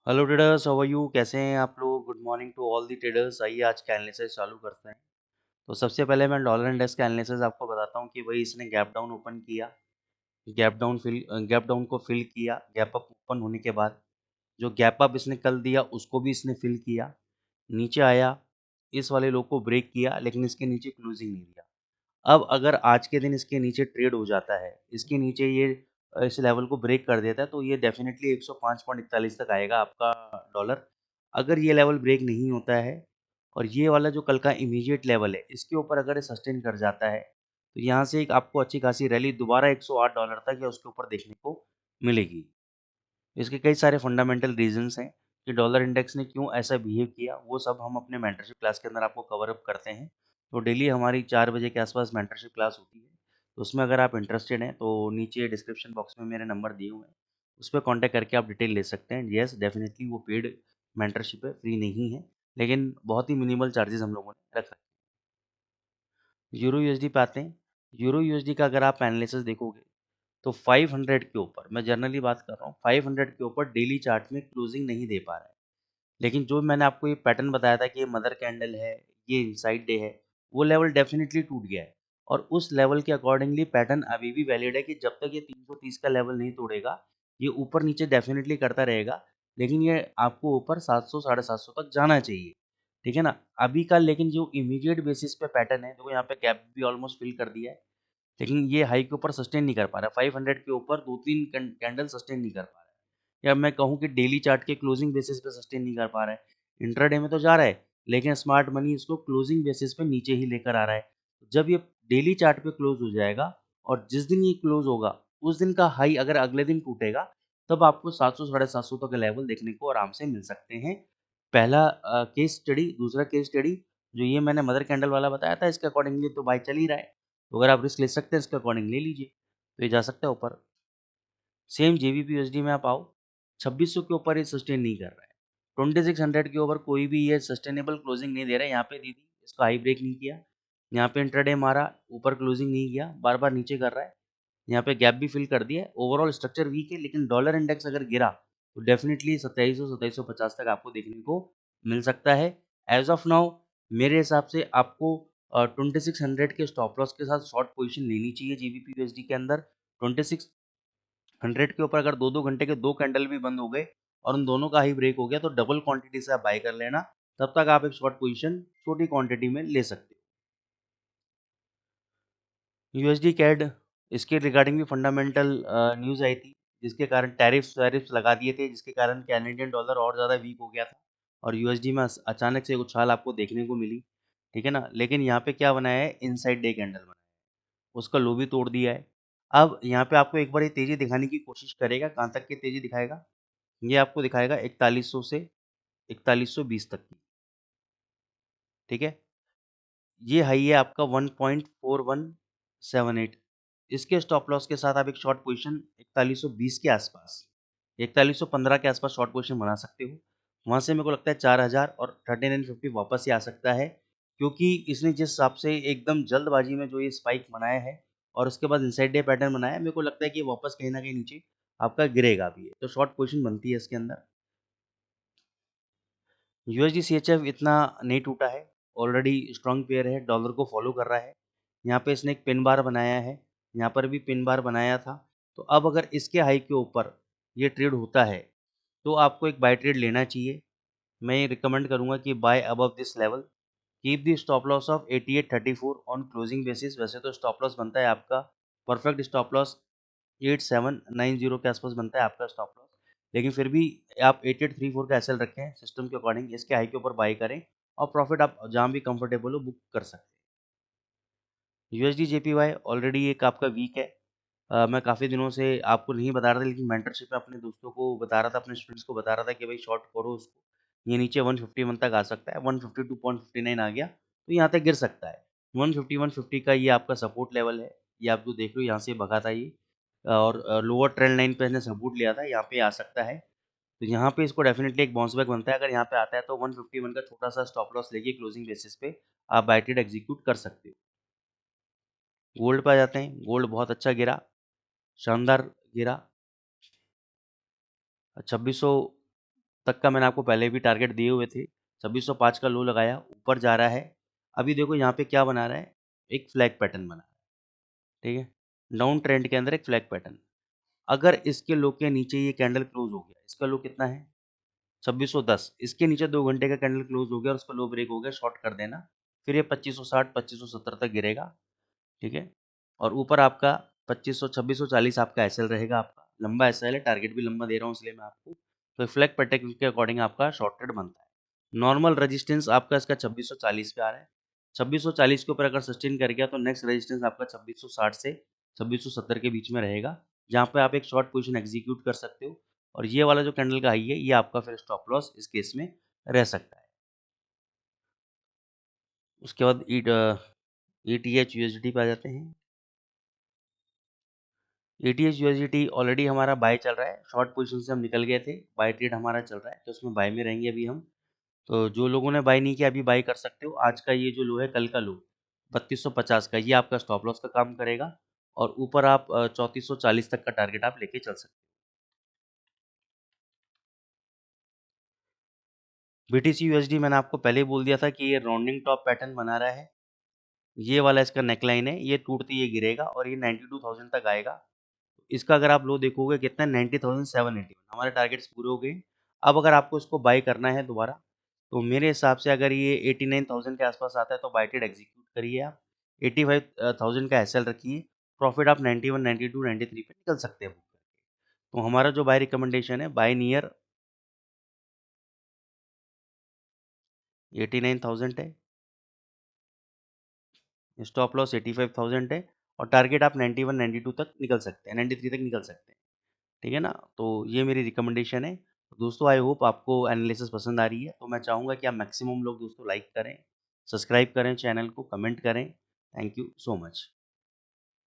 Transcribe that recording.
Hello traders, how are you? कैसे हैं आप लोग? Good morning to all the traders. आइए आज का एनालिसिस चालू करते हैं। तो सबसे पहले मैं डॉलर इंडेक्स का एनालिसिस आपको बताता हूँ कि भाई इसने गैप डाउन ओपन किया, गैप डाउन को फिल किया। गैप अप ओपन होने के बाद जो गैप अप इसने कल दिया उसको भी इसने फिल किया, नीचे आया, इस वाले लो को ब्रेक किया, लेकिन इसके नीचे क्लोजिंग नहीं दिया। अब अगर आज के दिन इसके नीचे ट्रेड हो जाता है, इसके नीचे ये इस लेवल को ब्रेक कर देता है, तो ये डेफिनेटली 105.41 तक आएगा आपका डॉलर। अगर ये लेवल ब्रेक नहीं होता है और ये वाला जो कल का इमीडिएट लेवल है इसके ऊपर अगर ये सस्टेन कर जाता है, तो यहाँ से एक आपको अच्छी खासी रैली दोबारा 108 डॉलर तक या उसके ऊपर देखने को मिलेगी। इसके कई सारे फंडामेंटल रीजंस हैं कि डॉलर इंडेक्स ने क्यों ऐसा बिहेव किया, वो सब हम अपने मेंटरशिप क्लास के अंदर आपको कवर अप करते हैं। तो डेली हमारी 4 बजे के आसपास मेंटरशिप क्लास होती है। तो उसमें अगर आप इंटरेस्टेड हैं तो नीचे डिस्क्रिप्शन बॉक्स में मेरे नंबर दिए हुए हैं, उस पर कॉन्टैक्ट करके आप डिटेल ले सकते हैं। येस, डेफिनेटली वो पेड मेंटरशिप है, फ्री नहीं है, लेकिन बहुत ही मिनिमल चार्जेस हम लोगों ने रख रखे हैं। यूरो यूएसडी पे आते हैं। यूरो यूएसडी का अगर आप एनालिसिस देखोगे तो 500 के ऊपर, मैं जनरली बात कर रहा हूँ, 500 के ऊपर डेली चार्ट में क्लोजिंग नहीं दे पा रहा है। लेकिन जो मैंने आपको ये पैटर्न बताया था कि ये मदर कैंडल है, ये इनसाइड डे है, वो लेवल डेफिनेटली टूट गया है। और उस लेवल के अकॉर्डिंगली पैटर्न अभी भी वैलिड है कि जब तक ये 330 का लेवल नहीं तोड़ेगा, ये ऊपर नीचे डेफिनेटली करता रहेगा। लेकिन ये आपको ऊपर 700 साढ़े 700 तक जाना चाहिए, ठीक है ना? अभी का लेकिन जो इमीडिएट बेसिस पे पैटर्न है, देखो यहाँ पे गैप भी ऑलमोस्ट फिल कर दिया है, लेकिन ये हाई के ऊपर सस्टेन नहीं कर पा रहा। 500 के ऊपर 2-3 कैंडल सस्टेन नहीं कर पा रहा है, या मैं कहूँ कि डेली चार्ट के क्लोजिंग बेसिस पे सस्टेन नहीं कर पा रहा है। इंट्राडे में तो जा रहा है, लेकिन स्मार्ट मनी इसको क्लोजिंग बेसिस पे नीचे ही लेकर आ रहा है। जब ये डेली चार्ट पे क्लोज हो जाएगा और जिस दिन ये क्लोज होगा उस दिन का हाई अगर अगले दिन टूटेगा, तब आपको 700 साढ़े 700 तक लेवल देखने को आराम से मिल सकते हैं। पहला केस स्टडी। दूसरा केस स्टडी जो ये मैंने मदर कैंडल वाला बताया था, इसके अकॉर्डिंगली तो बाय चल ही रहा है। तो अगर आप रिस्क ले सकते हैं इसके अकॉर्डिंग ले लीजिए, तो ये जा सकता है ऊपर। सेम जेवीपी यूएसडी में आप आओ, 2600 के ऊपर ये सस्टेन नहीं कर रहा है। 2600 के ऊपर कोई भी ये सस्टेनेबल क्लोजिंग नहीं दे रहा है। यहाँ पे दीदी इसका हाई ब्रेक नहीं किया, यहाँ पे इंट्राडे मारा, ऊपर क्लोजिंग नहीं किया, बार बार नीचे कर रहा है, यहाँ पे गैप भी फिल कर दिया है। ओवरऑल स्ट्रक्चर वीक है, लेकिन डॉलर इंडेक्स अगर गिरा तो डेफिनेटली 2700 तक आपको देखने को मिल सकता है। एज ऑफ नाउ मेरे हिसाब से आपको 2600 के स्टॉप लॉस के साथ शॉर्ट पोजीशन लेनी चाहिए जीबीपी यूएसडी के अंदर। 2600 के ऊपर अगर 2-2 घंटे के 2 कैंडल भी बंद हो गए और उन दोनों का हाई ब्रेक हो गया, तो डबल क्वांटिटी से आप बाय कर लेना। तब तक आप एक शॉर्ट पोजीशन छोटी क्वांटिटी में ले सकते हो। यूएसडी कैड, इसके रिगार्डिंग भी फंडामेंटल न्यूज़ आई थी, जिसके कारण टैरिफ्स वैरिफ्स लगा दिए थे, जिसके कारण कैनेडियन डॉलर और ज़्यादा वीक हो गया था और यूएसडी में अचानक से उछाल आपको देखने को मिली, ठीक है ना? लेकिन यहाँ पे क्या बनाया है, इनसाइड डे कैंडल बनाया है, उसका लो भी तोड़ दिया है। अब यहाँ पे आपको एक बार ये तेज़ी दिखाने की कोशिश करेगा। कहाँ तक की तेज़ी दिखाएगा? ये आपको दिखाएगा 4100 से 4120 तक की, ठीक है? ये हाई है आपका 1.4178। इसके स्टॉप लॉस के साथ आप एक शॉर्ट पोजीशन 4120 के आसपास, 4115 के आसपास शॉर्ट पोजीशन बना सकते हो। वहाँ से मेरे को लगता है 4000 और 3950 वापस ही आ सकता है, क्योंकि इसने जिस हिसाब से एकदम जल्दबाजी में जो ये स्पाइक बनाया है और उसके बाद इनसाइड डे पैटर्न बनाया है, मेरे को लगता है कि ये वापस कहीं न कहीं नीचे आपका गिरेगा भी। तो शॉर्ट पोजीशन बनती है इसके अंदर। यूएसडी सीएचएफ इतना नहीं टूटा है, ऑलरेडी स्ट्रॉन्ग पेयर है, डॉलर को फॉलो कर रहा है। यहाँ पे इसने एक पिन बार बनाया है, यहाँ पर भी पिन बार बनाया था। तो अब अगर इसके हाई के ऊपर ये ट्रेड होता है, तो आपको एक बाय ट्रेड लेना चाहिए। मैं ये रिकमेंड करूँगा कि buy above this level, keep the stop loss of 8834 on closing basis. वैसे तो स्टॉप लॉस बनता है आपका, परफेक्ट स्टॉप लॉस 8790 के आसपास बनता है आपका स्टॉप लॉस, लेकिन फिर भी आप 8834 का एसएल रखें सिस्टम के अकॉर्डिंग, इसके हाई के ऊपर बाई करें और प्रॉफिट आप जहाँ भी कंफर्टेबल हो बुक कर सकते हैं। यूएसडी जेपीवाई ऑलरेडी एक आपका वीक है। मैं काफ़ी दिनों से आपको नहीं बता रहा था, लेकिन मेंटरशिप में अपने दोस्तों को बता रहा था, अपने स्टूडेंट्स को बता रहा था कि भाई शॉर्ट करो उसको, ये नीचे 151 तक आ सकता है। 152.59 आ गया तो यहाँ तक गिर सकता है। 150 का ये आपका सपोर्ट लेवल है, ये आप जो देख रहे हो यहाँ से भगा था ये, और लोअर ट्रेंड लाइन पे इसने सपोर्ट लिया था, यहाँ पे आ सकता है। तो यहाँ पे इसको डेफिनेटली एक बाउंस बैक बनता है। अगर यहाँ पे आता है तो 151 का छोटा सा स्टॉप लॉस लेके क्लोजिंग बेसिस पे आप बाय ट्रेड एग्जीक्यूट कर सकते हो। गोल्ड पे आ जाते हैं। गोल्ड बहुत अच्छा गिरा, शानदार गिरा, 2600 तक का मैंने आपको पहले भी टारगेट दिए हुए थे। 2605 का लो लगाया, ऊपर जा रहा है। अभी देखो यहाँ पे क्या बना रहा है, एक फ्लैग पैटर्न बना रहा है, ठीक है। डाउन ट्रेंड के अंदर एक फ्लैग पैटर्न। अगर इसके लो के नीचे ये कैंडल क्लोज हो गया, इसका लो कितना है 2610, इसके नीचे 2 घंटे का कैंडल क्लोज हो गया और उसका लो ब्रेक हो गया, शॉर्ट कर देना। फिर ये 2560 2570 तक गिरेगा, ठीक है। और ऊपर आपका 2500 2640 आपका एसएल रहेगा, आपका लंबा एसएल है, टारगेट भी लंबा दे रहा हूँ इसलिए मैं आपको। तो फ्लैग पैटर्न के अकॉर्डिंग आपका शॉर्ट ट्रेड बनता है। नॉर्मल रेजिस्टेंस आपका इसका 2640 पे आ रहा है। 2640 के ऊपर अगर सस्टेन कर गया तो नेक्स्ट रेजिस्टेंस आपका 2660 से 2670 के बीच में रहेगा, जहाँ पे आप एक शॉर्ट पोजीशन एग्जीक्यूट कर सकते हो। और ये वाला जो कैंडल का हाई है, ये आपका फिर स्टॉप लॉस इस केस में रह सकता है। उसके बाद ETH USDT पे आ जाते हैं। ETH USDT ऑलरेडी हमारा बाय चल रहा है, शॉर्ट पोजीशन से हम निकल गए थे, बाय ट्रेड हमारा चल रहा है, तो उसमें बाय में रहेंगे अभी हम। तो जो लोगों ने बाय नहीं किया अभी बाय कर सकते हो। आज का ये जो लो है, कल का लो 3250 का, ये आपका स्टॉप लॉस का काम करेगा। और ऊपर आप 3440 तक का टारगेट आप लेके चल सकते हो। BTC USD मैंने आपको पहले ही बोल दिया था कि ये राउंडिंग टॉप पैटर्न बना रहा है। ये वाला इसका नेकलाइन है, ये टूटते ये गिरेगा और ये 92,000 तक आएगा। इसका अगर आप लो देखोगे कितना 90,781, हमारे टारगेट्स पूरे हो गए। अब अगर आपको इसको बाय करना है दोबारा, तो मेरे हिसाब से अगर ये 89,000 के आसपास आता है तो बाय ट्रेड एग्जीक्यूट करिए आप। 85,000 का एसएल रखिए, प्रॉफिट आप 91 92 93 पे निकल सकते हैं बुक करके। तो हमारा जो बाय रिकमेंडेशन है, बाय नियर 89,000 है, स्टॉप लॉस 85,000 है, और टारगेट आप 91 92 तक निकल सकते हैं, 93 तक निकल सकते हैं, ठीक है ना। तो ये मेरी रिकमेंडेशन है। तो दोस्तों आई होप आपको एनालिसिस पसंद आ रही है। तो मैं चाहूँगा कि आप मैक्सिमम लोग दोस्तों लाइक करें, सब्सक्राइब करें चैनल को, कमेंट करें। Thank you so much.